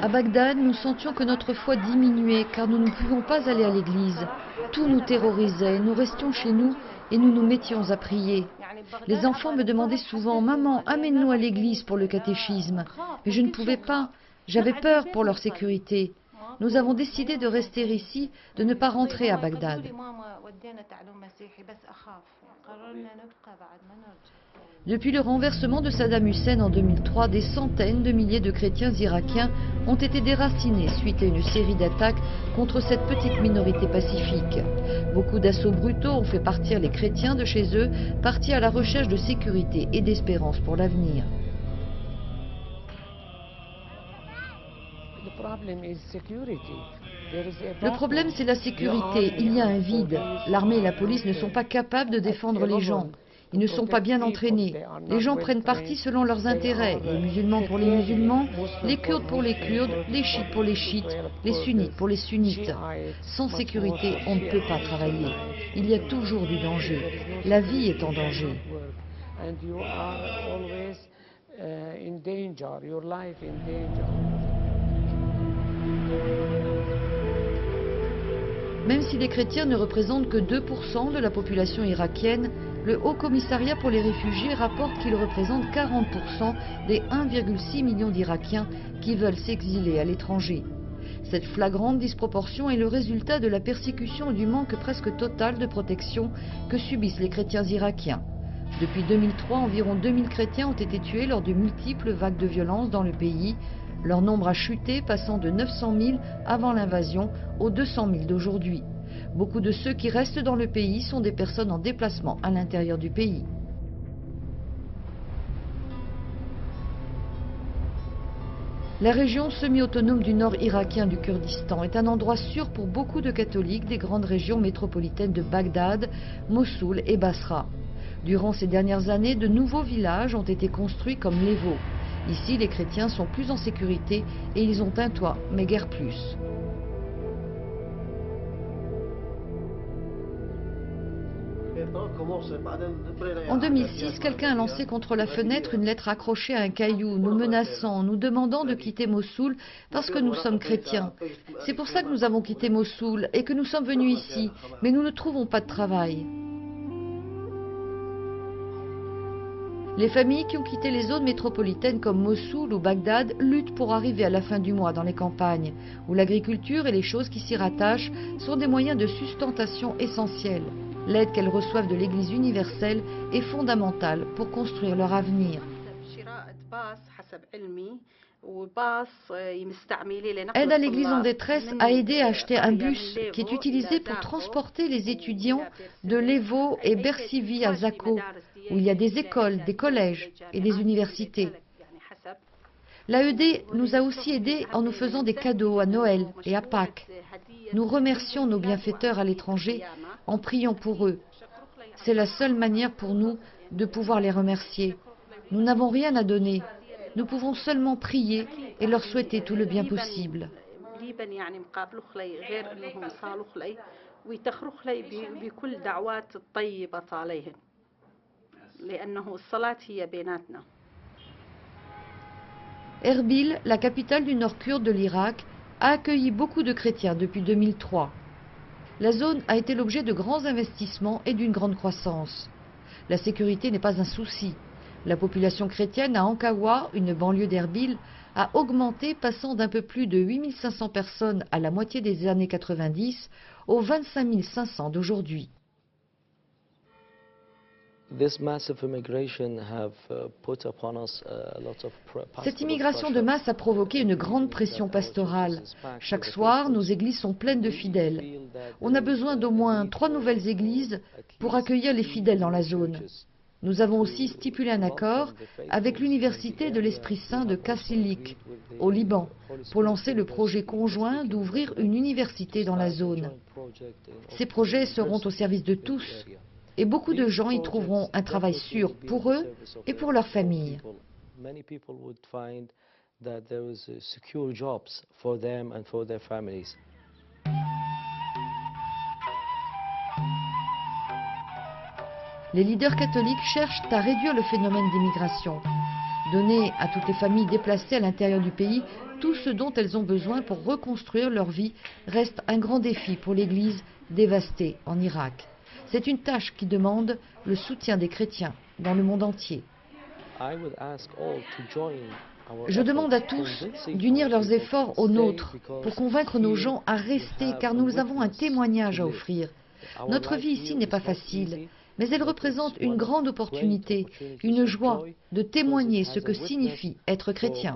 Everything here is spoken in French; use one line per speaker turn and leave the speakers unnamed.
À Bagdad, nous sentions que notre foi diminuait car nous ne pouvions pas aller à l'église. Tout nous terrorisait, nous restions chez nous et nous nous mettions à prier. Les enfants me demandaient souvent « Maman, amène-nous à l'église pour le catéchisme ». Mais je ne pouvais pas, j'avais peur pour leur sécurité. Nous avons décidé de rester ici, de ne pas rentrer à Bagdad. Depuis le renversement de Saddam Hussein en 2003, des centaines de milliers de chrétiens irakiens ont été déracinés suite à une série d'attaques contre cette petite minorité pacifique. Beaucoup d'assauts brutaux ont fait partir les chrétiens de chez eux, partis à la recherche de sécurité et d'espérance pour l'avenir. Le problème, c'est la sécurité. Il y a un vide. L'armée et la police ne sont pas capables de défendre les gens. Ils ne sont pas bien entraînés. Les gens prennent parti selon leurs intérêts. Les musulmans pour les musulmans, les Kurdes pour les Kurdes, les chiites pour les chiites, les sunnites pour les sunnites. Sans sécurité, on ne peut pas travailler. Il y a toujours du danger. La vie est en danger. Même si les chrétiens ne représentent que 2% de la population irakienne, le Haut Commissariat pour les réfugiés rapporte qu'ils représentent 40% des 1,6 million d'Irakiens qui veulent s'exiler à l'étranger. Cette flagrante disproportion est le résultat de la persécution et du manque presque total de protection que subissent les chrétiens irakiens. Depuis 2003, environ 2000 chrétiens ont été tués lors de multiples vagues de violence dans le pays. Leur nombre a chuté, passant de 900 000 avant l'invasion aux 200 000 d'aujourd'hui. Beaucoup de ceux qui restent dans le pays sont des personnes en déplacement à l'intérieur du pays. La région semi-autonome du nord irakien du Kurdistan est un endroit sûr pour beaucoup de catholiques des grandes régions métropolitaines de Bagdad, Mossoul et Basra. Durant ces dernières années, de nouveaux villages ont été construits comme Levo. Ici, les chrétiens sont plus en sécurité et ils ont un toit, mais guère plus. En 2006, quelqu'un a lancé contre la fenêtre une lettre accrochée à un caillou, nous menaçant, nous demandant de quitter Mossoul parce que nous sommes chrétiens. C'est pour ça que nous avons quitté Mossoul et que nous sommes venus ici, mais nous ne trouvons pas de travail. Les familles qui ont quitté les zones métropolitaines comme Mossoul ou Bagdad luttent pour arriver à la fin du mois dans les campagnes, où l'agriculture et les choses qui s'y rattachent sont des moyens de sustentation essentiels. L'aide qu'elles reçoivent de l'Église universelle est fondamentale pour construire leur avenir. Aide à l'Église en détresse a aidé à acheter un bus qui est utilisé pour transporter les étudiants de Levo et Bersivi à Zako, où il y a des écoles, des collèges et des universités. L'AED nous a aussi aidés en nous faisant des cadeaux à Noël et à Pâques. Nous remercions nos bienfaiteurs à l'étranger en priant pour eux. C'est la seule manière pour nous de pouvoir les remercier. Nous n'avons rien à donner. Nous pouvons seulement prier et leur souhaiter tout le bien possible. Erbil, la capitale du nord kurde de l'Irak, a accueilli beaucoup de chrétiens depuis 2003. La zone a été l'objet de grands investissements et d'une grande croissance. La sécurité n'est pas un souci. La population chrétienne à Ankawa, une banlieue d'Erbil, a augmenté, passant d'un peu plus de 8 500 personnes à la moitié des années 90 aux 25 500 d'aujourd'hui. Cette immigration de masse a provoqué une grande pression pastorale. Chaque soir, nos églises sont pleines de fidèles. On a besoin d'au moins 3 nouvelles églises pour accueillir les fidèles dans la zone. Nous avons aussi stipulé un accord avec l'Université de l'Esprit Saint de Kassilik, au Liban, pour lancer le projet conjoint d'ouvrir une université dans la zone. Ces projets seront au service de tous. Et beaucoup de gens y trouveront un travail sûr pour eux et pour leurs familles. Les leaders catholiques cherchent à réduire le phénomène d'immigration. Donner à toutes les familles déplacées à l'intérieur du pays tout ce dont elles ont besoin pour reconstruire leur vie reste un grand défi pour l'Église dévastée en Irak. C'est une tâche qui demande le soutien des chrétiens dans le monde entier. Je demande à tous d'unir leurs efforts aux nôtres pour convaincre nos gens à rester, car nous avons un témoignage à offrir. Notre vie ici n'est pas facile, mais elle représente une grande opportunité, une joie de témoigner ce que signifie être chrétien.